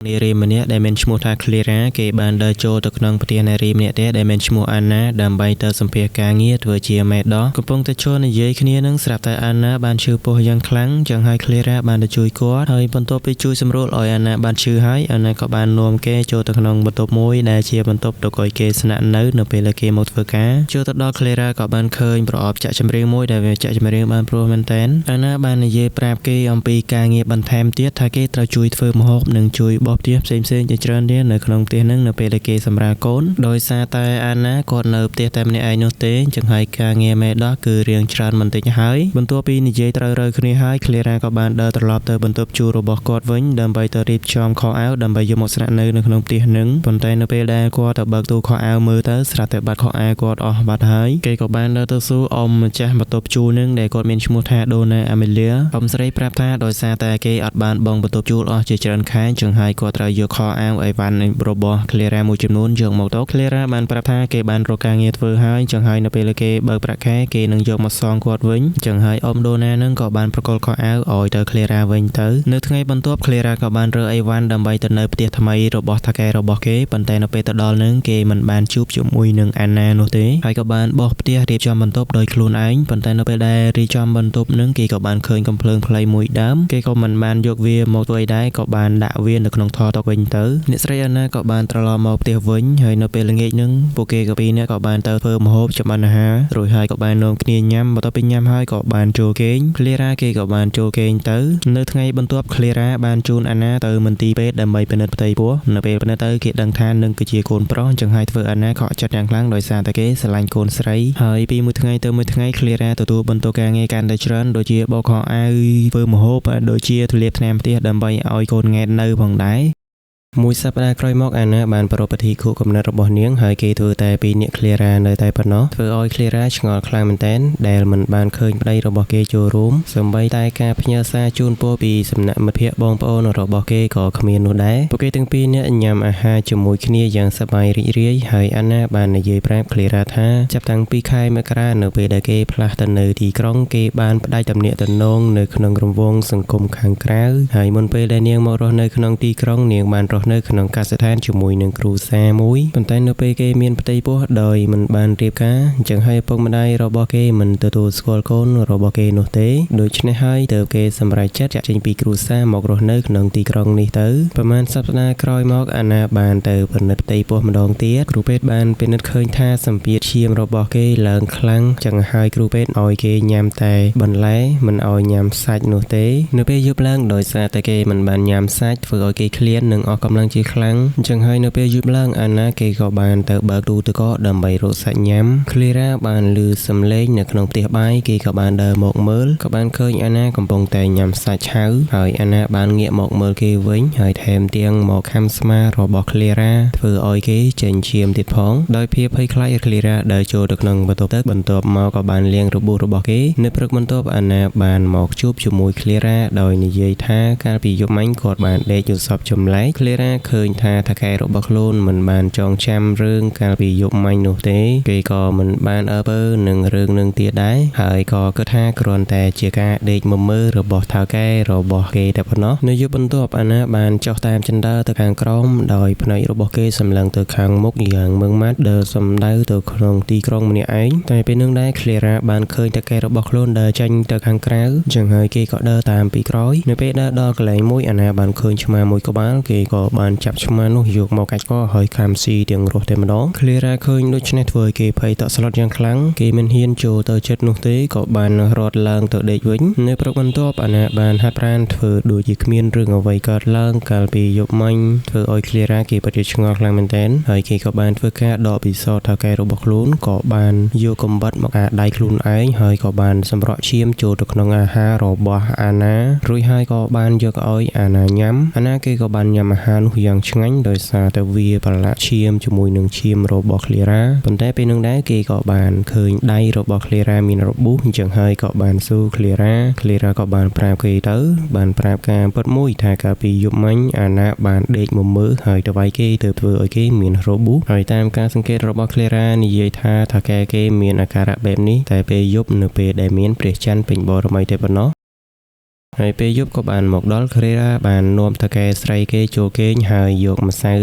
នារីម្នាក់ដែលមានឈ្មោះថា Clara គេបានដើរចូលទៅក្នុងផ្ទះនារីម្នាក់ទៀតដែលមានឈ្មោះ Anna ដើម្បីទៅសម្ភាសន៍ការងារធ្វើជាមេដោះកំពុងតែចូលនិយាយគ្នានឹងស្រាប់តែ Anna បានឈឺពោះយ៉ាងខ្លាំងចឹងហើយ Clara បានទៅជួយគាត់ហើយបន្ទាប់ពីជួយសម្រួលឲ្យ Anna បានឈឺហើយ Anna ក៏បាននាំគេចូលទៅក្នុងបន្ទប់មួយដែលជាបន្ទប់ទុកឲ្យគេស្នាក់នៅពេលគេមកធ្វើការចូលទៅដល់ Clara ក៏បានឃើញប្រអប់ចាក់ចម្រៀងមួយដែលវាចាក់ចម្រៀងបានព្រោះមែនតើ Anna បាននិយាយប្រាប់គេអំពីការងារបន្ថែមទៀតថាគេត្រូវជួយធ្វើម្ហូបនិងជួយបោះផ្ទះផ្សេងជាច្រើនទៀតនៅក្នុងផ្ទះហ្នឹងនៅពេលដែលគេសម្រាលកូនដោយសារតែ Anna គាត់នៅផ្ទះតែម្នាក់ឯងនោះទេចឹងហើយការងារមេដោះគឺរៀងច្រើនបន្តិចហើយបន្ទាប់ពីនិយាយត្រូវរើគ្នាហើយ Clara ក៏បានដើរត្រឡប់ទៅបន្ទប់ជួលរបស់គាត់វិញដើម្បីទៅរៀបចំខោអាវដើម្បីយកមកស្នាក់នៅក្នុងផ្ទះហ្នឹងប៉ុន្តែនៅពេលដែលគាត់ទៅបើកទូខោអាវមើលទៅស្រាប់តែបាត់ខោអាវគាត់អស់បាត់ហើយគេក៏បានដើរទៅសួរអ៊ំម្ចាស់បន្ទប់ជួលហ្នឹងដែលគាត់មានឈ្មោះថា Donna Amelia អ៊ំស្រីប្រាប់ថាដោយសារតែគេអត់បានបង់បន្ទប់ជួលអស់ជាច្រើនខែចឹងហើយគាត់ត្រូវយកខោអាវអីវ៉ាន់របស់ Clara មួយចំនួនយកមកទៅ Clara បានប្រាប់ថាគេបានរកការងារធ្វើហើយចឹងហើយនៅពេលគេបើកប្រាក់ខែគេនឹងយកមកសងគាត់វិញចឹងហើយអ៊ំ Donna នឹងក៏បានប្រកល់ខោអាវឲ្យទៅ Clara វិញទៅនៅថ្ងៃបន្ទាប់ Clara ក៏បានរើអីវ៉ាន់ដើម្បីទៅនៅផ្ទះថ្មីរបស់ថៅកែរបស់គេប៉ុន្តែនៅពេលទៅដល់នឹងគេមិនបានជួបជាមួយនឹង Anna នោះទេហើយក៏បានបោះផ្ទះរៀបចំបន្ទប់ដោយខ្លួនឯងប៉ុន្តែនៅពេលដែលរៀបចំបន្ទប់នឹងគេក៏បានឃើញកំភ្លើងផ្លៃមួយដើមគេក៏មិនបានយកវាមកធ្វើអីដែរក៏បានដាក់វានៅក្នុងថតវិញទៅអ្នកស្រី Anna ក៏បានត្រឡប់មកផ្ទះវិញហើយនៅពេលល្ងាចនឹងពួកគេក៏ពីរនាក់ក៏បានទៅធ្វើម្ហូបចម្អិនអាហាររួចហើយក៏បាននាំគ្នាញ៉ាំបន្ទាប់ពីញ៉ាំហើយក៏បានចូលគេង Clara គេក៏បានចូលគេងទៅនៅថ្ងៃបន្ទាប់ Clara បានជូន Anna ទៅមន្ទីរពេទ្យដើម្បីពិនិត្យផ្ទៃពោះនៅពេលពិនិត្យទៅគេដឹងថានឹងគឺជាកូនប្រុសអញ្ចឹងហើយធ្វើ Anna ខកចិត្តយ៉ាងខ្លាំងដោយសារតែគេស្រឡាញ់កូនស្រីហើយពីមួយថ្ងៃទៅមួយថ្ងៃ Clara ទទួលបន្ទុកការងារកាន់តែច្រើនដូចជាបោកខោអាវធ្វើម្ហូបដូចជាទលាបថ្នាំផ្ទះដើម្បីឲ្យកូនង៉ែតនៅផងដែរមួយសប្តាហ៍ក្រោយមក Anna បានប្រពៃពិធីខួបកំណើតរបស់នាងហើយគេធ្វើតែពីរនាក់ Clara នៅតែប៉ុណ្ណោះធ្វើឲ្យ Clara ឆ្ងល់ខ្លាំងមែនទែនដែលមិនបានឃើញប្តីរបស់គេចូលរួមសូម្បីតែការផ្ញើសារជូនពរពីសំណាក់មិត្តភក្តិបងប្អូនរបស់គេក៏គ្មាននោះដែរពួកគេទាំងពីរនាក់ញ៉ាំអាហារជាមួយគ្នាយ៉ាងសប្បាយរីករាយហើយ Anna បាននិយាយប្រាប់ Clara ថាចាប់តាំងពីខែមករានៅពេលដែលគេផ្លាស់ទៅនៅទីក្រុងគេបានផ្ដាច់ទំនាក់ទំនងនៅក្នុងរង្វង់សង្គមខាងក្រៅហើយមុនពេលដែលនាងមករស់នៅក្នុងទីក្រុងនាងបានរស់នៅក្នុងកសិដ្ឋានជាមួយនឹងគ្រូសាមួយប៉ុន្តែនៅពេលគេមានផ្ទៃពោះដោយមិនបានរៀបការអញ្ចឹងហើយឪពុកម្ដាយរបស់គេមិនទទួលស្គាល់កូនរបស់គេនោះទេដូច្នេះហើយទើបគេសម្រេចចិត្តចាក់ចេញពីគ្រូសាមករស់នៅក្នុងទីក្រុងនេះទៅប្រហែលសប្តាហ៍ក្រោយមក Anna បានទៅពិនិត្យផ្ទៃពោះម្ដងទៀតគ្រូពេទ្យបានពិនិត្យឃើញថាសម្ពាធឈាមរបស់គេឡើងខ្លាំងអញ្ចឹងហើយគ្រូពេទ្យឲ្យគេញ៉ាំតែបន្លែមិនឲ្យញ៉ាំសាច់នោះទេនៅពេលយប់ឡើងដោយសារតែគេមិនបានញ៉ាំសាច់ធ្វើឲ្យគេឃ្លាននិងអស់កម្លាំងជាខ្លាំងអញ្ចឹងហើយនៅពេលយប់ឡើង Anna គេក៏បានទៅបើកទូទឹកកកដើម្បីរកសាច់ញ៉ាំ Clara បានឮសំឡេងនៅក្នុងផ្ទះបាយគេក៏បានដើរមកមើលក៏បានឃើញ Anna កំពុងតែញ៉ាំសាច់ឆៅហើយ Anna បានងាកមកមើលគេវិញហើយថែមទាំងមកខំស្មារបស់ Clara ធ្វើឲ្យគេចេញឈាមទៀតផងដោយភាពភ័យខ្លាច Clara ដើរចូលទៅក្នុងបន្ទប់ទឹកបន្ទាប់មកក៏បានលាងរបួសរបស់គេនៅព្រឹកបន្ទាប់ Anna បានមកជួបជាមួយ Clara ដោយនិយាយថាកាលពីយប់មិញគាត់បានដេកយល់សពចម្លែក Clara ឃើញថាថៅកែរបស់ខ្លួនមិនបានចងចាំរឿងកាលពីយប់មិញនោះទេគេក៏មិនបានអើពើនឹងរឿងនឹងទៀតដែរហើយក៏គិតថាគ្រាន់តែជាការដេកមើលរបស់ថៅកែរបស់គេតែប៉ុណ្ណោះនៅយប់បន្ទាប់ Anna បានចុះតាមជណ្ដើរទៅខាងក្រោមដោយភ្នែករបស់គេសម្លឹងទៅខាងមុខយ៉ាងម៉ឺងម៉ាត់ដើរសំដៅទៅក្នុងទីក្រុងម្នាក់ឯងតែពេលនោះដែរ Clara បានឃើញថៅកែរបស់ខ្លួនដើរចេញទៅខាងក្រៅចឹងហើយគេក៏ដើរតាមពីក្រោយនៅពេលដើរដល់កន្លែងមួយ Anna បានឃើញឆ្មាមួយក្បាលគេក៏បានចាប់ឆ្មានោះយកមកកាច់កហើយខាំស៊ីទាំងរស់តែម្ដង Clara ឃើញដូច្នេះធ្វើឲ្យគេភ័យតក់ស្លុតយ៉ាងខ្លាំងគេមិនហ៊ានចូលទៅជិតនោះទេក៏បានរត់ឡើងទៅដេកវិញនៅព្រឹកបន្ទាប់ Anna បានហាត់ប្រាណធ្វើដូចជាគ្មានរឿងអ្វីកើតឡើងកាលពីយប់មិញធ្វើឲ្យ Clara គេពិតជាឆ្ងល់ខ្លាំងមែនទែនហើយគេក៏បានធ្វើការដកពិសោធន៍ថៅកែរបស់ខ្លួនក៏បានយកកំបិតមកអាដៃខ្លួនឯងហើយក៏បានសម្រក់ឈាមចូលទៅក្នុងអាហាររបស់ Anna រួចហើយក៏បានយកឲ្យ Anna ញ៉ាំ Anna គេក៏បានញ៉ាំអាហារនោះយ៉ាងឆ្ងាញ់ដោយសារតែវាប្រឡាក់ឈាមជាមួយនឹងឈាមរបស់ Clara ប៉ុន្តែពេលនោះដែរគេក៏បានឃើញដៃរបស់ Clara មានរបួសអញ្ចឹងហើយក៏បានសួរ Clara ក៏បានប្រាប់គេទៅបានប្រាប់ការពិតមួយថាកាលពីយប់មិញ Anna បានដេកមកមើលហើយទៅវាយគេទើបធ្វើឲ្យគេមានរបួសហើយតាមការសង្កេតរបស់ Clara និយាយថាថៅកែគេមានអាការៈបែបនេះតែពេលយប់នៅពេលដែលមានព្រះច័ន្ទពេញបូរមីតែប៉ុណ្ណោះ ហើយពេលយប់ក៏បានមកដល់គ្រារ៉ាបាននាំតកែស្រីគេចូលគេងហើយយកម្សៅ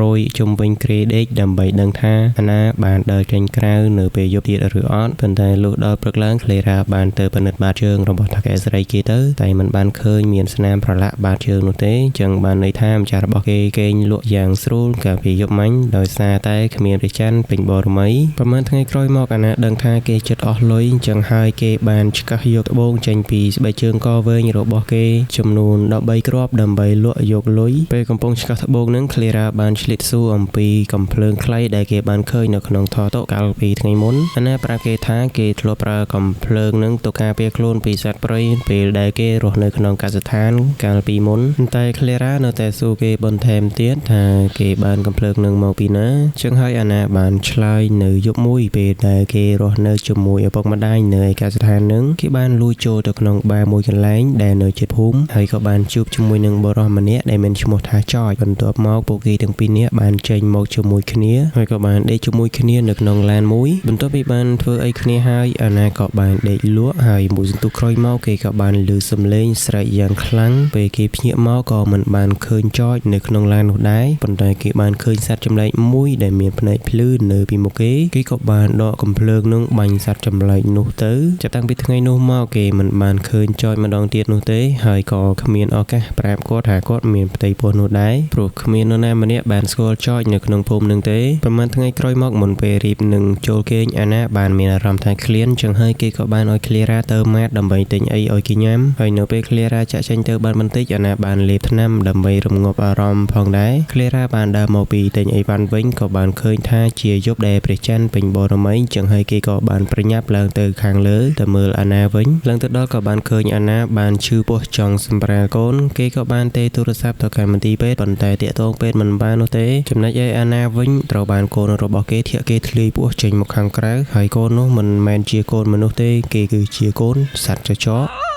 រយជុំវិញគ្រាដេកដើម្បីដឹងថាអាណាបានដើរចេញក្រៅនៅពេលយប់ទៀតឬអត់ប៉ុន្តែលុះដល់ព្រឹកឡើងគ្រារ៉ាបានទៅពិនិត្យបាតជើងរបស់តកែស្រីគេទៅតែមិនបានឃើញមានស្នាមប្រឡាក់បាតជើងនោះទេចឹងបានន័យថាម្ចាស់របស់គេគេងលក់យ៉ាងស្រួលកាលពីយប់មិញដោយសារតែគ្មានព្រះច័ន្ទពេញបរមីប្រហែលថ្ងៃក្រោយមកអាណាដឹងថាគេចិត្តអស់លុយចឹងហើយគេបានឆ្កាស់យកត្បូងចេញពីស្បែកជើងកវែងរបស់គេចំនួន13គ្រាប់ដើម្បីលក់យកលុយពេលកំពុងឆ្កាស់ត្បូងនឹងគ្លេរ៉ាបានឆ្លៀតសួរអំពីកំភ្លើងខ្លីដែលគេបានឃើញនៅក្នុងថតកាលពីថ្ងៃមុនអាណាប្រាប់គេថាគេធ្លាប់ប្រើកំភ្លើងនឹងទៅការពារខ្លួនពីសត្វព្រៃពេលដែលគេរស់នៅក្នុងកសិដ្ឋានកាលពីមុនតែគ្លេរ៉ានៅតែសួរគេបន្ថែមទៀតថាគេបានកំភ្លើងនឹងមកពីណាចឹងហើយអាណាបានឆ្លើយនៅយប់មួយពេលដែលគេរស់នៅជាមួយឪពុកម្ដាយនៅឯកសិដ្ឋាននឹងគេបានលួចចូលទៅក្នុងបារមួយកន្លែងដែលនៅជិតភូមិហើយក៏បានជួបជាមួយនឹងបុរសម្នាក់ដែលមានឈ្មោះថាចយបន្ទាប់មកពួកគេទាំងពីរនាក់បានចេញមកជាមួយគ្នាហើយក៏បានដេកជាមួយគ្នានៅក្នុងឡានមួយបន្ទាប់ពីបានធ្វើអីគ្នាហើយអាណាក៏បានដេកលក់ហើយមួយសន្ទុះក្រោយមកគេក៏បានឮសំឡេងស្រែកយ៉ាងខ្លាំងពេលគេភ្ញាក់មកក៏មិនបានឃើញចយនៅក្នុងឡាននោះដែរប៉ុន្តែគេបានឃើញសត្វចម្លែកមួយដែលមានភ្នែកភ្លឺនៅពីមុខគេក៏បានដកកំភ្លើងនឹងបាញ់សត្វចម្លែកនោះទៅចាប់តាំងពីថ្ងៃនោះមកគេមិនបានឃើញចយម្ដងទៀតនោះទេហើយក៏គ្មានឱកាសប្រាប់គាត់ថាគាត់មានផ្ទៃពោះនោះដែរព្រោះគ្មាននរណាម្នាក់បានស្គាល់ចយនៅក្នុងភូមិនឹងទេប្រហែលថ្ងៃក្រោយមកមុនពេលរៀបនឹងចូលគេងអាណាបានមានអារម្មណ៍ថាឃ្លានចឹងហើយគេក៏បានឲ្យឃ្លារ៉ាទៅម៉ាតដើម្បីទិញអីឲ្យគេញ៉ាំហើយនៅពេលឃ្លារ៉ាចាក់ចេញទៅបានបន្តិចអាណាបានលេបថ្នាំដើម្បីរំងាប់អារម្មណ៍ផងដែរឃ្លារ៉ាបានដើរមកពីទិញអីវ៉ាន់វិញក៏បានឃើញថាជាយប់ដែលព្រះច័ន្ទពេញបរមីចឹងហើយគេក៏បានប្រញាប់ឡើងទៅខាងលើទៅមើលអាណាវិញឡើងទៅដល់ក៏បានឃើញអាណាបានឈឺពោះចង់សម្រាលកូនគេក៏បានទេទូរស័ព្ទទៅកាន់មន្ទីរពេទ្យប៉ុន្តែតាក់ទងពេទ្យមិនបាននោះទេចំណែកឯអាណាវិញត្រូវបានកូនរបស់គេធាក់គេធ្លាយពោះចេញមកខាងក្រៅហើយកូននោះមិនមែនជាកូនមនុស្សទេគេគឺជាកូនសត្វចចក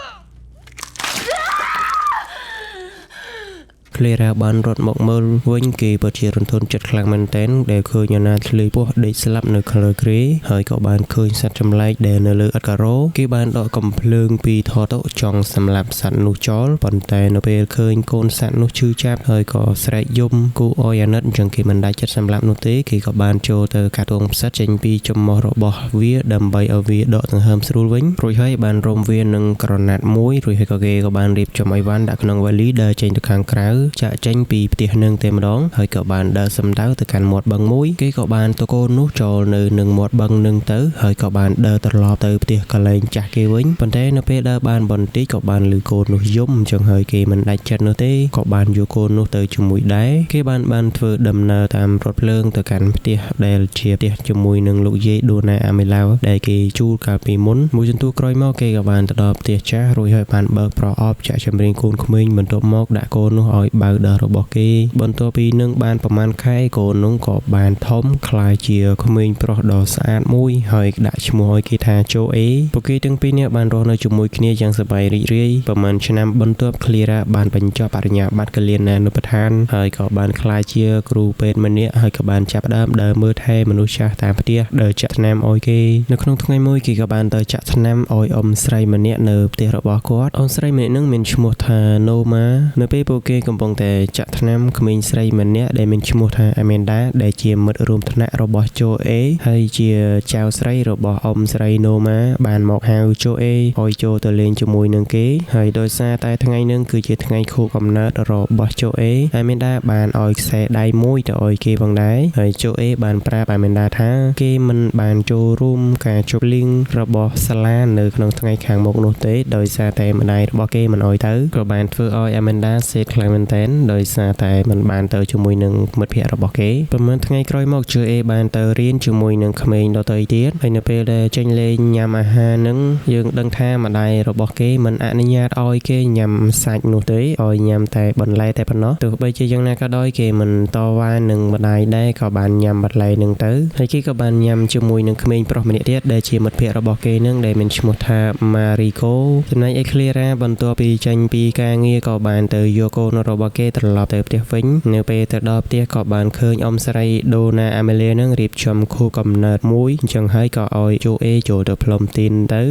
ឃ្លេរ៉ាបានរត់មកមើលវិញគេពិតជារន្ធត់ចិត្តខ្លាំងមែនទែនដែលឃើញអាណាធ្លាយពោះដេកស្លាប់នៅខាងលើគ្រែហើយក៏បានឃើញសត្វចម្លែកដែលនៅលើឥដ្ឋការ៉ូគេបានដកកំភ្លើងពីថតចង់សម្លាប់សត្វនោះចោលប៉ុន្តែនៅពេលឃើញកូនសត្វនោះឈឺចាប់ហើយក៏ស្រែកយំគូអយអាណិតអញ្ចឹងគេមិនដាច់ចិត្តសម្លាប់នោះទេគេក៏បានចូលទៅកាត់ទងផ្សិតចេញពីចំមោះរបស់វាដើម្បីឲ្យវាដកដង្ហើមស្រួលវិញរួចហើយបានរុំវានឹងក្រណាត់មួយរួចហើយក៏គេក៏បានរៀបចំអីវ៉ាន់ដាក់ក្នុងវ៉ាលីដើរចេញទៅខាងក្រៅចាក់ចេញពីផ្ទះនឹងតែម្ដងហើយក៏បានដើរសំដៅទៅកាន់មាត់បឹងមួយគេក៏បានតកូននោះចូលនៅនឹងមាត់បឹងនឹងទៅហើយក៏បានដើរត្រឡប់ទៅផ្ទះកន្លែងចាស់គេវិញប៉ុន្តែនៅពេលដើរបានបន្តិចក៏បានឮកូននោះយំអញ្ចឹងហើយគេមិនដាច់ចិត្តនោះទេក៏បានយកកូននោះទៅជាមួយដែរគេបានធ្វើដំណើរតាមរថភ្លើងទៅកាន់ផ្ទះដែលជាផ្ទះជាមួយនឹងលោកយាយដូណាអាមេឡាវដែលគេជួលកាលពីមុនមួយសន្ទុះក្រោយមកគេក៏បានទៅដល់ផ្ទះចាស់រួចហើយបានបើកប្រអប់ចាក់ចម្រៀងកូនក្មេងបន្ទាប់មកដាក់កូននោះឲ្យបៅដល់របស់គេបន្ទាប់ពីនឹងបានប្រមាណខែកូននោះក៏បានធំក្លាយជាក្មេងប្រុសដ៏ស្អាតមួយហើយដាក់ឈ្មោះឲ្យគេថាជូអេពួកគេទាំងពីរនាក់បានរស់នៅជាមួយគ្នាយ៉ាងសប្បាយរីករាយប្រហែលឆ្នាំបន្ទាប់ឃ្លារ៉ាបានបញ្ចប់បរិញ្ញាបត្រកលយានានុបដ្ឋានហើយក៏បានក្លាយជាគ្រូពេទ្យម្នាក់ហើយក៏បានចាប់ផ្ដើមដើរមើលថែមនុស្សចាស់តាមផ្ទះដើរចាក់ថ្នាំឲ្យគេនៅក្នុងថ្ងៃមួយគេក៏បានទៅចាក់ថ្នាំឲ្យអ៊ំស្រីម្នាក់នៅផ្ទះរបស់គាត់អ៊ំស្រីម្នាក់នឹងមានឈ្មោះថាណូម៉ានៅពេលពួកគេកំពុងតែចាក់ថ្នាំក្មេងស្រីម្នាក់ដែលមានឈ្មោះថាអាមែនដាដែលជាមិត្តរួមថ្នាក់របស់ជូអេហើយជាចៅស្រីរបស់អ៊ំស្រីណូម៉ាបានមកហៅជូអេឲ្យចូលទៅលេងជាមួយនឹងគេហើយដោយសារតែថ្ងៃនឹងគឺជាថ្ងៃខួបកំណើតរបស់ជូអេអាមែនដាបានឲ្យខ្សែដៃមួយទៅឲ្យគេផងដែរហើយជូអេបានប្រាប់អាមែនដាថាគេមិនបានចូលរួមការជប់លៀងរបស់សាលានៅក្នុងថ្ងៃខាងមុខនោះទេដោយសារតែម្ដាយរបស់គេមិនអោយទៅក៏បានធ្វើឲ្យអាមែនដាសេតខ្លាំងមែនទែនដោយសារតែមិនបានទៅជាមួយនឹងមិត្តភ័ក្តិរបស់គេប្រហែលថ្ងៃក្រោយមកជឿអេបានទៅរៀនជាមួយនឹងក្មេងដទៃទៀតហើយនៅពេលដែលចេញលេងញ៉ាំអាហារនឹងយើងដឹងថាម្ដាយរបស់គេមិនអនុញ្ញាតឲ្យគេញ៉ាំសាច់នោះទេឲ្យញ៉ាំតែបន្លែតែប៉ុណ្ណោះទោះបីជាយ៉ាងណាក៏ដោយគេមិនតវ៉ានឹងម្ដាយដែរក៏បានញ៉ាំបន្លែនឹងទៅហើយគេក៏បានញ៉ាំជាមួយនឹងក្មេងប្រុសម្នាក់ទៀតដែលជាមិត្តភ័ក្តិរបស់គេនឹងដែលមានឈ្មោះថាម៉ារីកូចំណែកឯឃ្លារ៉ាបន្ទាប់ពីចេញពីការងារក៏បានទៅយកកូនរបស់គេត្រឡប់ទៅផ្ទះវិញនៅពេលទៅដល់ផ្ទះក៏បានឃើញអ៊ំស្រីដូណាអាមេលីនឹងរៀបចំខួបកំណើតមួយអញ្ចឹងហើយក៏ឲ្យជូអេចូលទៅផ្លុំទីនទៅ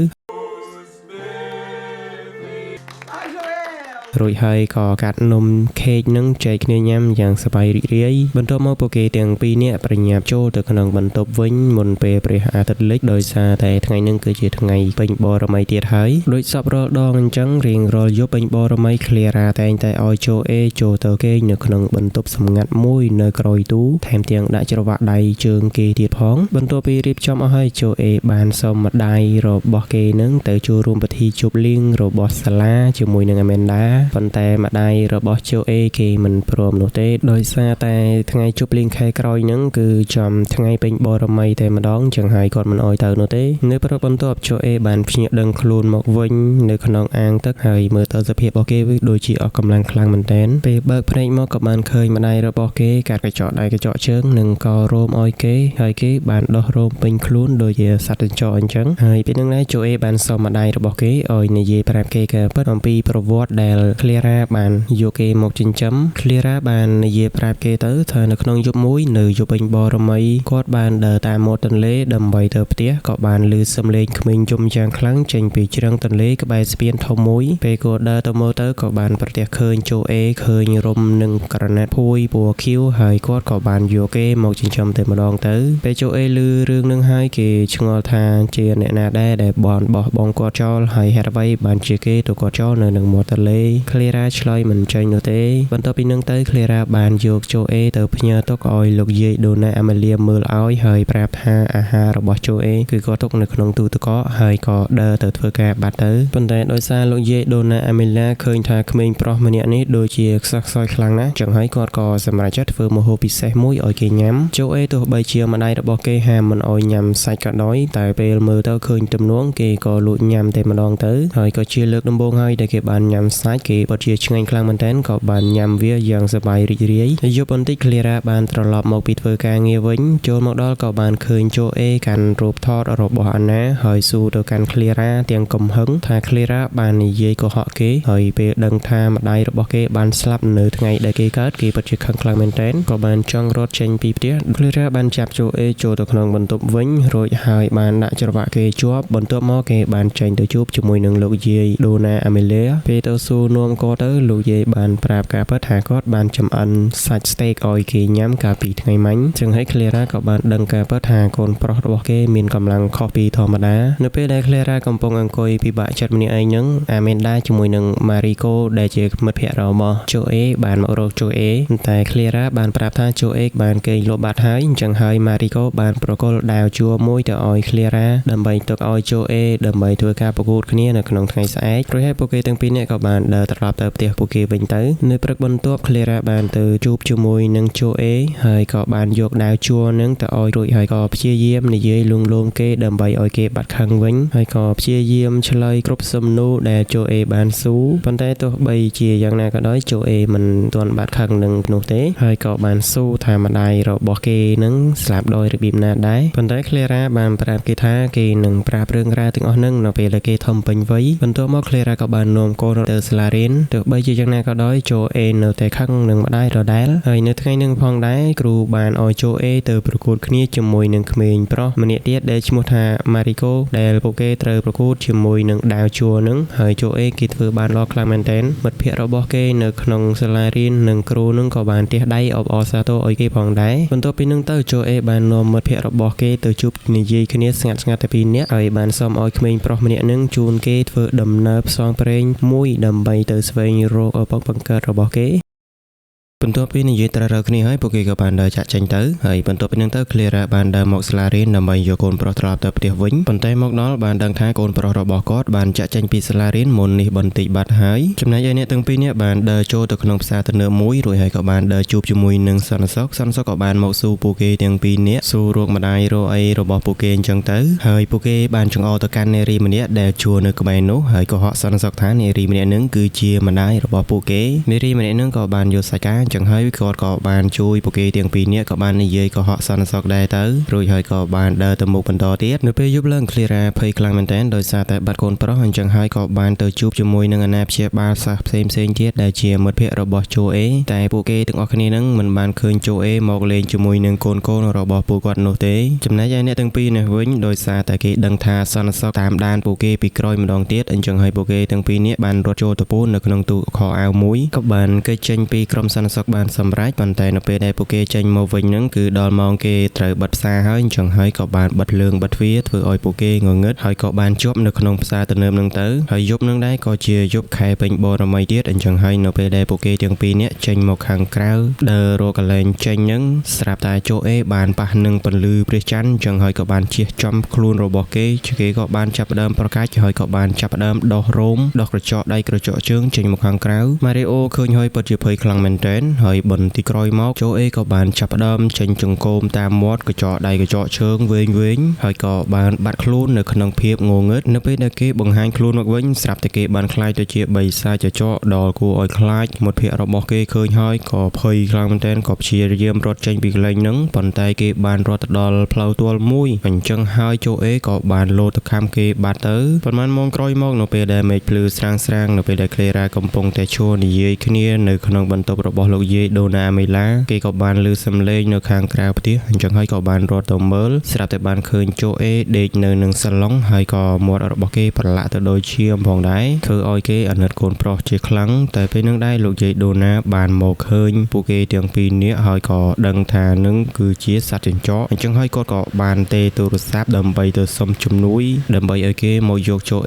រួចហើយក៏កាត់នំខេកនឹងចែកគ្នាញ៉ាំយ៉ាងសប្បាយរីករាយបន្ទាប់មកពួកគេទាំងពីរនាក់ប្រញាប់ចូលទៅក្នុងបន្ទប់វិញមុនពេលព្រះអាទិត្យលិចដោយសារតែថ្ងៃនឹងគឺជាថ្ងៃពេញបរមីទៀតហើយដោយសពរាល់ដងអញ្ចឹងរៀងរាល់យប់ពេញបរមីឃ្លារ៉ាតែងតែឲ្យជូអេចូលទៅគេងនៅក្នុងបន្ទប់សម្ងាត់មួយនៅក្រោយទូថែមទាំងដាក់ច្រវាក់ដៃជើងគេទៀតផងបន្ទាប់ពីរៀបចំអស់ហើយជូអេបានសុំម្ដាយរបស់គេនឹងទៅចូលរួមពិធីជប់លៀងរបស់សាឡាជាមួយនឹងអាមែនដាប៉ុន្តែម្ដាយរបស់ជូអេគេមិនព្រមនោះទេដោយសារតែថ្ងៃជប់លៀងខែក្រោយនឹងគឺចំថ្ងៃពេញបរមីតែម្ដងចឹងហើយគាត់មិនអោយទៅនោះទេនៅព្រឹកបន្ទាប់ជូអេបានភ្ញាក់ដឹងខ្លួនមកវិញនៅក្នុងអាងទឹកហើយមើលទៅសភាពរបស់គេដូចជាអស់កម្លាំងខ្លាំងមែនទែនពេលបើកភ្នែកមកក៏បានឃើញម្ដាយរបស់គេកាត់កញ្ចក់ដៃកញ្ចក់ជើងនិងក៏រោមអោយគេហើយគេបានដោះរោមពេញខ្លួនដូចជាសត្វកញ្ចក់អញ្ចឹងហើយពេលហ្នឹងដែរជូអេបានសុំម្ដាយរបស់គេឲ្យនិយាយប្រាប់គេការពិតអំពីប្រវត្តិដែលឃ្លារ៉ាបានយកគេមកចិញ្ចឹមឃ្លារ៉ាបាននិយាយប្រាប់គេទៅថានៅក្នុងយប់មួយនៅយប់ពេញបរមីគាត់បានដើរតាមមាត់ទន្លេដើម្បីទៅផ្ទះក៏បានឮសំឡេងក្មេងយំយ៉ាងខ្លាំងចេញពីជ្រឹងទន្លេក្បែរស្ពានធំមួយពេលគាត់ដើរទៅមើលទៅក៏បានប្រទះឃើញជូអេឃើញរំនឹងក្រណាត់ភួយពណ៌ខៀវហើយគាត់ក៏បានយកគេមកចិញ្ចឹមតែម្ដងទៅពេលជូអេឮរឿងនឹងហើយគេឆ្ងល់ថាជាអ្នកណាដែរដែលបានបោះបង់គាត់ចោលហើយហេតុអ្វីបានជាគេទៅគាត់ចោលនៅនឹងមាត់ទន្លេឃ្លារ៉ាឆ្លើយមិនចេញនោះទេបន្ទាប់ពីនឹងទៅឃ្លារ៉ាបានយកជូអេទៅផ្ញើទុកឲ្យលោកយាយដូណាអាម៉ាលីមើលឲ្យហើយប្រាប់ថាអាហាររបស់ជូអេគឺគាត់ទុកនៅក្នុងទូទឹកកកហើយក៏ដើរទៅធ្វើការបាត់ទៅប៉ុន្តែដោយសារលោកយាយដូណាអាម៉ាលីឃើញថាក្មេងប្រុសម្នាក់នេះដូចជាខ្សឹកខ្សោយខ្លាំងណាស់ចឹងហើយគាត់ក៏សម្រេចចិត្តធ្វើម្ហូបពិសេសមួយឲ្យគេញ៉ាំជូអេទោះបីជាម្ដាយរបស់គេហាមមិនឲ្យញ៉ាំសាច់ក៏ដោយតែពេលមើលទៅឃើញទំនងគេក៏លួចញ៉ាំតែម្ដងទៅហើយក៏ជាលើកដំបូងហើយដែលគេបានញ៉ាំសាច់គេពិតជាឆ្ងាញ់ខ្លាំងមែនទែនក៏បានញ៉ាំវាយ៉ាងសប្បាយរីករាយយប់បន្តិចឃ្លារ៉ាបានត្រឡប់មកពីធ្វើការងារវិញចូលមកដល់ក៏បានឃើញជូអេកាន់រូបថតរបស់អាណាហើយស៊ូទៅកាន់ឃ្លារ៉ាទាំងកំហឹងថាឃ្លារ៉ាបាននិយាយកុហកគេហើយពេលដឹងថាម្ដាយរបស់គេបានស្លាប់នៅថ្ងៃដែលគេកើតគេពិតជាខឹងខ្លាំងមែនទែនក៏បានចង់រត់ចេញពីផ្ទះឃ្លារ៉ាបានចាប់ជូអេចូលទៅក្នុងបន្ទប់វិញរួចហើយបានដាក់ច្រវាក់គេជាប់បន្ទាប់មកគេបានចេញទៅជួបជាមួយនឹងលោកយាយដូណាអាម៉ាលីពេលទៅសួរនាំគាត់ទៅលោកយាយបានប្រាប់ការពិតថាគាត់បានចំអិនសាច់ស្តេកឲ្យគេញ៉ាំកាលពីថ្ងៃមាញ់ចឹងហើយឃ្លារ៉ាក៏បានដឹងការពិតថាកូនប្រុសរបស់គេមានកម្លាំងខុសពីធម្មតានៅពេលដែលឃ្លារ៉ាកំពុងអង្គុយពិបាកចិត្តម្នាក់ឯងហ្នឹងអាមែនដាជាមួយនឹងម៉ារីកូដែលជាមិត្តភក្តិរបស់ជូអេបានមករកជូអេតែឃ្លារ៉ាបានប្រាប់ថាជូអេបានគេងលក់បាត់ហើយអញ្ចឹងហើយម៉ារីកូបានប្រគល់ដាវជួមួយទៅឲ្យឃ្លារ៉ាដើម្បីទុកឲ្យជូអេដើម្បីធ្វើការប្រកួតគ្នានៅក្នុងថ្ងៃស្អែករួចហើយពួកគេទាំងពីរនាក់ក៏បានដើរត្រឡប់ទៅផ្ទះពួកគេវិញទៅនៅព្រឹកបន្ទាប់ឃ្លារ៉ាបានទៅជួបជាមួយនឹងជូអេហើយក៏បានយកដាវជួនឹងទៅឲ្យរួចហើយក៏ព្យាយាមនិយាយលួងលោមគេដើម្បីឲ្យគេបាត់ខឹងវិញហើយក៏ព្យាយាមឆ្លើយគ្រប់សំណួរដែលជូអេបានស៊ូប៉ុន្តែទោះបីជាយ៉ាងណាក៏ដោយជូអេមិនទាន់បាត់ខឹងនឹងនោះទេហើយក៏បានស៊ូថាម្ដាយរបស់គេនឹងស្លាប់ដោយរបៀបណាដែរប៉ុន្តែឃ្លារ៉ាបានប្រាប់គេថាគេនឹងប្រាប់រឿងរ៉ាវទាំងអស់ហ្នឹងនៅពេលដែលគេធំពេញវ័យបន្ទាប់មកឃ្លារ៉ាក៏បាននាំកូនទៅសាលារៀនទោះបីជាយ៉ាងណាក៏ដោយជូអេនៅតែខឹងនឹងម្ដាយដដែលហើយនៅថ្ងៃនឹងផងដែរគ្រូបានឲ្យជូអេទៅប្រកួតគ្នាជាមួយនឹងក្មេងប្រុសម្នាក់ទៀតដែលឈ្មោះថាម៉ារីកូដែលពួកគេត្រូវប្រកួតជាមួយនឹងដាវជួនឹងហើយជូអេគេធ្វើបានល្អខ្លាំងមែនទែនមិត្តភក្តិរបស់គេនៅក្នុងសាលារៀននិងគ្រូនឹងក៏បានទះដៃអបអរសាទរឲ្យគេផងដែរបន្ទាប់ពីនឹងទៅជូអេបាននាំមិត្តភក្តិរបស់គេទៅជួបនិយាយគ្នាស្ងាត់តែពីរនាក់ហើយបានសុំឲ្យក្មេងប្រុសម្នាក់នឹងជូនគេធ្វើដំណើរផ្សងព្រេងមួយដើម្បីទៅស្វែងរកឪពុកបង្កើតរបស់គេបន្ទាប់ពីនិយាយត្រូវៗគ្នាហើយពួកគេក៏បានដើរចាក់ចេញទៅហើយបន្ទាប់ពីនឹងទៅឃ្លារ៉ាបានដើរមកសាលារៀនដើម្បីយកកូនប្រុសត្រឡប់ទៅផ្ទះវិញប៉ុន្តែមកដល់បានដឹងថាកូនប្រុសរបស់គាត់បានចាក់ចេញពីសាលារៀនមុននេះបន្តិចបាត់ហើយចំណែកឯអ្នកទាំងពីរនាក់បានដើរចូលទៅក្នុងផ្សារទំនើបមួយរួចហើយក៏បានដើរជួបជាមួយនឹងសន្តិសុខក៏បានមកសួរពួកគេទាំងពីរនាក់សួររកម្ដាយរកអីរបស់ពួកគេអញ្ចឹងទៅហើយពួកគេបានចង្អុលទៅកាន់នារីម្នាក់ដែលជួលនៅក្បែរនោះហើយក៏ហកសន្តិសុខថានារីម្នាក់នឹងគឺជាម្ដាយរបស់ពួកគេនារីម្នាក់នឹងក៏បានយកសាច់ការ ចឹងហើយគាត់ក៏បានជួយពួកគេទាំងពីរនាក់ក៏បាននិយាយកុហកសន្តិសុខដែរទៅរួចហើយក៏បានដើរទៅមុខបន្តទៀតនៅពេលយប់ឡើង Clara ភ័យខ្លាំងមែនទែនដោយសារតែបាត់កូនប្រុសអញ្ចឹងហើយក៏បានទៅជួបជាមួយនឹងអាណាព្យាបាលសាស្ត្រផ្សេងទៀតដែលជាមិត្តភ័ក្តិរបស់ Joe តែពួកគេទាំងអស់គ្នានឹងមិនបានឃើញ Joe មកលេងជាមួយនឹងកូនរបស់ពួកគាត់នោះទេចំណែកឯអ្នកទាំងពីរនេះវិញដោយសារតែគេដឹងថាសន្តិសុខតាមដានពួកគេពីក្រោយម្ដងទៀតអញ្ចឹងហើយពួកគេទាំងពីរនាក់បានរត់ចូលទៅពូននៅក្នុងទូខោអាវមួយក៏បានគេចចេញពីក្រុមសន្តិសុខបានសម្រេចប៉ុន្តែនៅពេលដែលពួកគេចេញមកវិញហ្នឹងគឺដល់ម៉ោងគេត្រូវបិទផ្សារហើយអញ្ចឹងហើយក៏បានបិទលឿងបិទទ្វារធ្វើឲ្យពួកគេងងឹតហើយក៏បានជាប់នៅក្នុងផ្សារទំនើបហ្នឹងទៅហើយយប់ហ្នឹងដែរក៏ជាយប់ខែពេញបូរមីទៀតអញ្ចឹងហើយនៅពេលដែលពួកគេទាំងពីរនាក់ចេញមកខាងក្រៅដើររកកន្លែងចេញហ្នឹងស្រាប់តែ Joe បានប៉ះនឹងពន្លឺព្រះច័ន្ទអញ្ចឹងហើយក៏បានជិះចំខ្លួនរបស់គេក៏បានចាប់ផ្ដើមប្រកាច់ហើយក៏បានចាប់ផ្ដើមដោះរោមដោះក្រចកដៃក្រចកជើងចេញមកខាងក្រៅ Mario ឃើញហើយពិតជាភ័យខ្លាំងមែនទែនហើយបន្តិចក្រោយមក Joe ក៏បានចាប់ផ្ដើមចេញចង្កូមតាមមាត់កញ្ចក់ដៃកញ្ចក់ជើងវែងហើយក៏បានបាត់ខ្លួននៅក្នុងភាពងងឹតនៅពេលដែលគេបង្ហាញខ្លួនមកវិញស្រាប់តែគេបានខ្លាចទៅជាបិសាចចកដល់គួរឲ្យខ្លាចមិត្តភ័ក្តិរបស់គេឃើញហើយក៏ភ័យខ្លាំងមែនទែនក៏ព្យាយាមរត់ចេញពីកន្លែងហ្នឹងប៉ុន្តែគេបានរត់ទៅដល់ផ្លូវទួលមួយអញ្ចឹងហើយ Joe ក៏បានលោតទៅខំគេបាត់ទៅប៉ុន្មានម៉ោងក្រោយមកនៅពេលដែលមេឃភ្លឺស្រាងនៅពេលដែល Clara កំពុងតែឈរនិយាយគ្នានៅក្នុងបន្ទប់របស់លោកយាយ Donna Mela គេក៏បានឮសំឡេងនៅខាងក្រៅផ្ទះអញ្ចឹងហើយក៏បានរត់ទៅមើលស្រាប់តែបានឃើញ Joe ដេកនៅនឹងសាឡុងហើយក៏មាត់របស់គេប្រឡាក់ទៅដូចឈាមផងដែរធ្វើឲ្យគេអាណិតកូនប្រុសជាខ្លាំងតែពេលនឹងដែរលោកយាយ Donna បានមកឃើញពួកគេទាំងពីរនាក់ហើយក៏ដឹងថានឹងគឺជាសត្វចិញ្ចក់អញ្ចឹងហើយគាត់ក៏បានទេទូរស័ព្ទដើម្បីទៅសុំជំនួយដើម្បីឲ្យគេមកយក Joe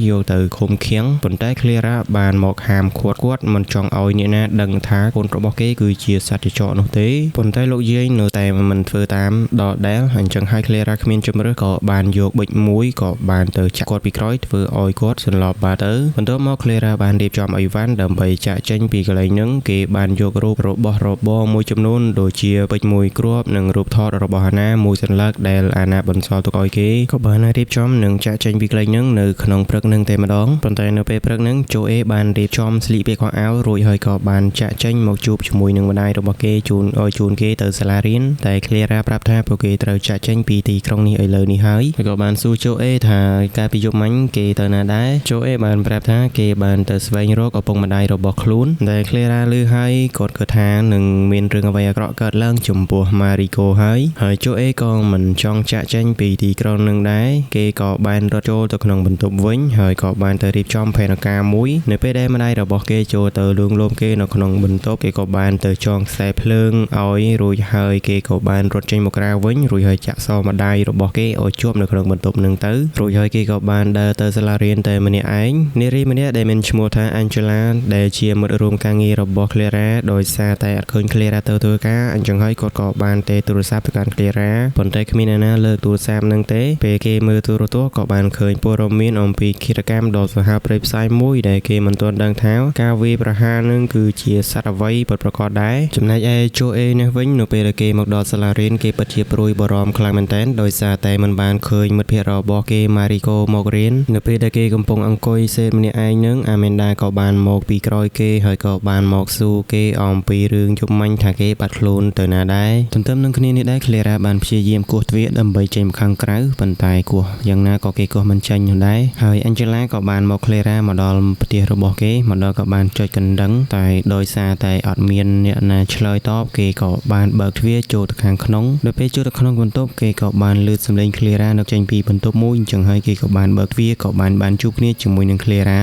យកទៅឃុំឃាំងប៉ុន្តែ Clara បានមកហាមគាត់មិនចង់ឲ្យអ្នកណាដឹងថាកូនរបស់គេគឺជាសត្វចិញ្ចក់នោះទេប៉ុន្តែលោកយាយនៅតែមិនធ្វើតាមដដែលអញ្ចឹងហើយ Clara គ្មានជំរឿសក៏បានយកប៊ិចមួយក៏បានទៅចាក់គាត់ពីក្រោយធ្វើឲ្យគាត់សន្លប់បាត់ទៅបន្ទាប់មក Clara បានរៀបចំអីវ៉ាន់ដើម្បីចាក់ចេញពីកន្លែងហ្នឹងគេបានយករូបរបស់របរមួយចំនួនដូចជាប៊ិចមួយគ្រាប់និងរូបថតរបស់អាណាមួយសន្លឹកដែលអាណាបន្សល់ទុកឲ្យគេក៏បានរៀបចំនិងចាក់ចេញពីកន្លែងហ្នឹងនៅក្នុងព្រឹកហ្នឹងតែម្ដងប៉ុន្តែនៅពេលព្រឹកហ្នឹង Joe បានរៀបចំស្លៀកពាក់ខោអាវរួចហើយក៏បានចាក់ចេញមកជួបជាមួយនឹងម្ដាយរបស់គេជូនគេទៅសាលារៀនតែ Clara ប្រាប់ថាពួកគេត្រូវចាក់ចេញពីទីក្រុងនេះឥឡូវនេះហើយក៏បានសួរ Joe ថាកាលពីយប់មិញគេទៅណាដែរ Joe បានប្រាប់ថាគេបានទៅស្វែងរកឪពុកម្ដាយរបស់ខ្លួនតែ Clara ឮហើយគាត់គិតថានឹងមានរឿងអ្វីអាក្រក់កើតឡើងចំពោះ Mariko ហើយ Joe ក៏មិនចង់ចាក់ចេញពីទីក្រុងនឹងដែរគេក៏បានរត់ចូលទៅក្នុងបន្ទប់វិញហើយក៏បានទៅរៀបចំផែនការមួយនៅពេលដែលម្ដាយរបស់គេចូលទៅលួងលោមគេនៅក្នុងបន្ទប់គេក៏បានទៅចងខ្សែភ្លើងឲ្យរួចហើយគេក៏បានរត់ចេញមកក្រៅវិញរួចហើយចាក់សរម្ដាយរបស់គេឲ្យជាប់នៅក្នុងបន្ទប់នឹងទៅរួចហើយគេក៏បានដើរទៅសាលារៀនតែម្នាក់ឯងនារីម្នាក់ដែលមានឈ្មោះថា Angela ដែលជាមិត្តរួមការងាររបស់ Clara ដោយសារតែអត់ឃើញ Clara ទៅធ្វើការអញ្ចឹងហើយគាត់ក៏បានទេទូរស័ព្ទទៅកាន់ Clara ប៉ុន្តែគ្មានអ្នកណាលើកទូរស័ព្ទនឹងទេពេលគេមើលទូរទស្សន៍ក៏បានឃើញព័ត៌មានអំពីឃាតកម្មដ៏សាហាវព្រៃផ្សៃមួយដែលគេមិនទាន់ដឹងថាការវាយប្រហារនឹងគឺជាសត្វអ្វីពិតប្រាកដដែរចំណែកឯ Joe នេះវិញនៅពេលដែលគេមកដល់សាលារៀនគេពិតជាព្រួយបារម្ភខ្លាំងមែនទែនដោយសារតែមិនបានឃើញមិត្តភ័ក្តិរបស់គេ Mariko មករៀននៅពេលដែលគេកំពុងអង្គុយសេតម្នាក់ឯងនឹង Amanda ក៏បានមកពីក្រោយគេហើយក៏បានមកសួរគេអំពីរឿងយប់មិញថាគេបាត់ខ្លួនទៅណាដែរទន្ទឹមនឹងគ្នានេះដែរ Clara បានព្យាយាមគោះទ្វារដើម្បីចេញមកខាងក្រៅប៉ុន្តែគោះយ៉ាងណាក៏គេគោះមិនចេញនោះដែរហើយ Angela ក៏បានមក Clara មកដល់ផ្ទះរបស់គេមកដល់ក៏បានចុចកណ្ដឹងតែដោយសារតែអត់មានអ្នកណាឆ្លើយតបគេក៏បានបើកទ្វារចូលទៅខាងក្នុងដល់ពេលចូលទៅក្នុងបន្ទប់គេក៏បានលឺសំឡេង Clara នៅចេញពីបន្ទប់មួយអញ្ចឹងហើយគេក៏បានបើកទ្វារក៏បានជួបគ្នាជាមួយនឹង Clara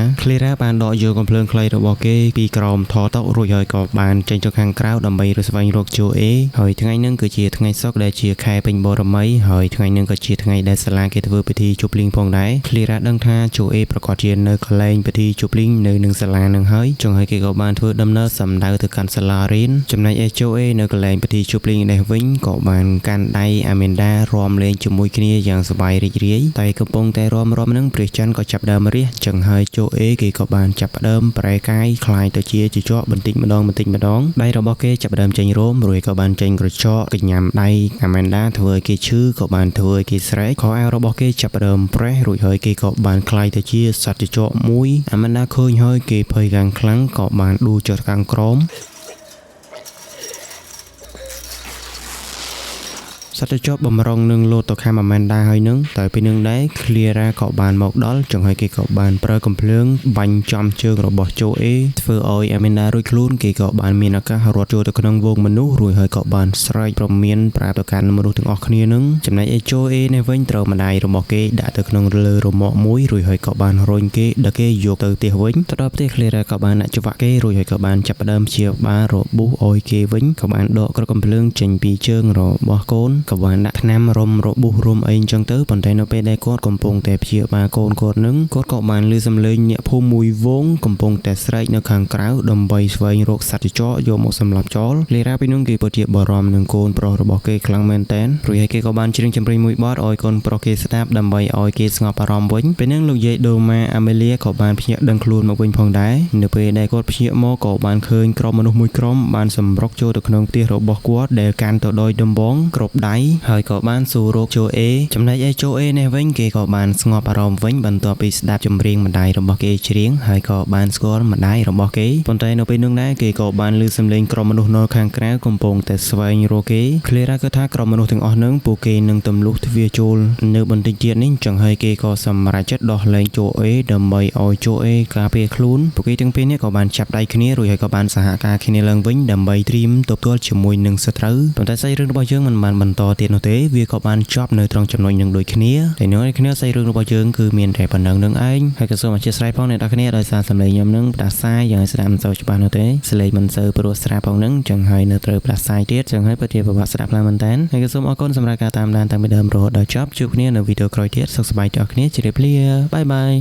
បានដកយកកំភ្លើងខ្លីរបស់គេពីក្រោមថតតុរួចហើយក៏បានចេញទៅខាងក្រៅដើម្បីរស្វែងរក Joe ហើយថ្ងៃហ្នឹងគឺជាថ្ងៃសុក្រដែលជាខែពេញបូរមីហើយថ្ងៃហ្នឹងក៏ជាថ្ងៃដែលសាលាគេធ្វើពិធីជប់លៀងផងដែរ Clara ដឹងថា Joe ប្រកាសជានៅកន្លែងពិធីជប់លៀងនៅនឹងសាលានឹងហើយចុងហើយគេក៏បានធ្វើដំណើរសម្ដៅទៅកាន់សាលារៀនចំណែកឯ Joe នៅកន្លែងពិធីជប់លៀងនេះវិញក៏បានកាន់ដៃ Amanda រាំលេងជាមួយគ្នាយ៉ាងសប្បាយរីករាយតែកំពុងតែរាំនឹងព្រះច័ន្ទក៏ចាប់ដើមរះចុងហើយ Joe គេក៏បានចាប់ផ្ដើមប្រែកាយคล้ายទៅជាជជកបន្តិចម្ដងដៃរបស់គេចាប់ផ្ដើមចេញរោមរួចក៏បានចេញក្រចកកញ្ញាំដៃ Amanda ធ្វើឲ្យគេឈឺក៏បានធ្វើឲ្យគេស្រែកខោអាវរបស់គេចាប់ផ្ដើមប្រេះរួចហើយគេក៏បានคล้ายទៅជាសត្វជជកមួយ Amanda ឃើញហើយគេភ័យខាងខ្លាំងក៏បានដួលចុះខាងក្រោម សត្វចោបំរុងនឹងលោតទៅខាងអាមែនដាហើយនឹងតែពេលនឹងដែរ Clara ក៏បានមកដល់ចង្ហើយគេក៏បានប្រើកំភ្លើងបាញ់ចំជើងរបស់ Joey ធ្វើឲ្យ Amanda រួចខ្លួនគេក៏បានមានឱកាសរត់ចូលទៅក្នុងវងមនុស្សរួចហើយក៏បានស្រែកព្រមានប្រាប់ទៅកាន់មនុស្សទាំងអស់គ្នានឹងចំណែកឯ Joey នេះវិញត្រូវម្ដាយរបស់គេដាក់ទៅក្នុងលើរមាក់មួយរួចហើយក៏បានរុញគេដឹកគេយកទៅផ្ទះវិញទៅដល់ផ្ទះ Clara ក៏បានដាក់ច្បាក់គេរួចហើយក៏បានចាប់ផ្ដើមជាបាលរបួសឲ្យគេវិញក៏បានដកក្រកំភ្លើងចេញពីជើងរបស់កូនក៏បានដាក់ថ្នាំរុំរបួសរុំអីអញ្ចឹងទៅប៉ុន្តែនៅពេលដែលគាត់កំពុងតែព្យាបាលកូនគាត់នឹងគាត់ក៏បានឮសំឡេងអ្នកភូមិមួយវងកំពុងតែស្រែកនៅខាងក្រៅដើម្បីស្វែងរកសត្វចោយកមកសម្លាប់ចោល Clara ពីនោះគេពិតជាបារម្ភនឹងកូនប្រុសរបស់គេខ្លាំងមែនតើរួចហើយគេក៏បានច្រៀងចម្រៀងមួយបទឲ្យកូនប្រុសគេស្ដាប់ដើម្បីឲ្យគេស្ងប់អារម្មណ៍វិញពេលហ្នឹងលោកយាយដូម៉ា Amelia ក៏បានភ្ញាក់ដឹងខ្លួនមកវិញផងដែរនៅពេលដែលគាត់ភ្ញាក់មកក៏បានឃើញក្រុមមនុស្សមួយក្រុមបានសម្រុកចូលទៅក្នុងផ្ទះរបស់គាត់ដែលកាន់ទៅដោយដំបងគ្រប់ដៃហើយក៏បានសួររក Joey ចំណែកឯ Joey នេះវិញគេក៏បានស្ងប់អារម្មណ៍វិញបន្ទាប់ពីស្ដាប់ចម្រៀងម្ដាយរបស់គេច្រៀងហើយក៏បានស្គាល់ម្ដាយរបស់គេប៉ុន្តែនៅពេលនោះដែរគេក៏បានឮសំឡេងក្រុមមនុស្សនៅខាងក្រៅកំពុងតែស្វែងរកគេ Clara គិតថាក្រុមមនុស្សទាំងអស់ហ្នឹងពួកគេនឹងទម្លុះទ្វារចូលនៅបន្តិចទៀតនេះចឹងហើយគេក៏សម្រេចចិត្តដោះលែង Joey ដើម្បីឲ្យ Joey ការពារខ្លួនពួកគេទាំងពីរនេះក៏បានចាប់ដៃគ្នារួចហើយក៏បានសហការគ្នាឡើងវិញដើម្បីត្រៀមទប់ទល់ជាមួយនឹងសត្រូវប៉ុន្តែសាច់រឿងរបស់យើងមិនបានបន្តទៀតនោះទេវាក៏បានចប់នៅត្រង់ចំណុចនឹងដូចគ្នាតែនៅគ្នាសាច់រឿងរបស់យើងគឺមានតែប៉ុណ្្នឹងនឹងឯងហើយក៏សូមអធិស្ឋានផងអ្នកនរគ្នាដោយសារសំឡេងខ្ញុំនឹងផ្ដាសាយយ៉ាងស្ដាប់មិនសូវច្បាស់នោះទេសំឡេងមិនសូវព្រោះស្រាប់ផងនឹងចឹងហើយនៅត្រូវផ្ដាសាយទៀតចឹងហើយពិតជាពិបាកស្ដាប់ឡើងមែនតើហើយក៏សូមអរគុណសម្រាប់ការតាមដានតាំងពីដើមរហូតដល់ចប់ជួបគ្នានៅវីដេអូក្រោយទៀតសុខសប្បាយទាំងអស់គ្នាជម្រាបលាបាយបាយ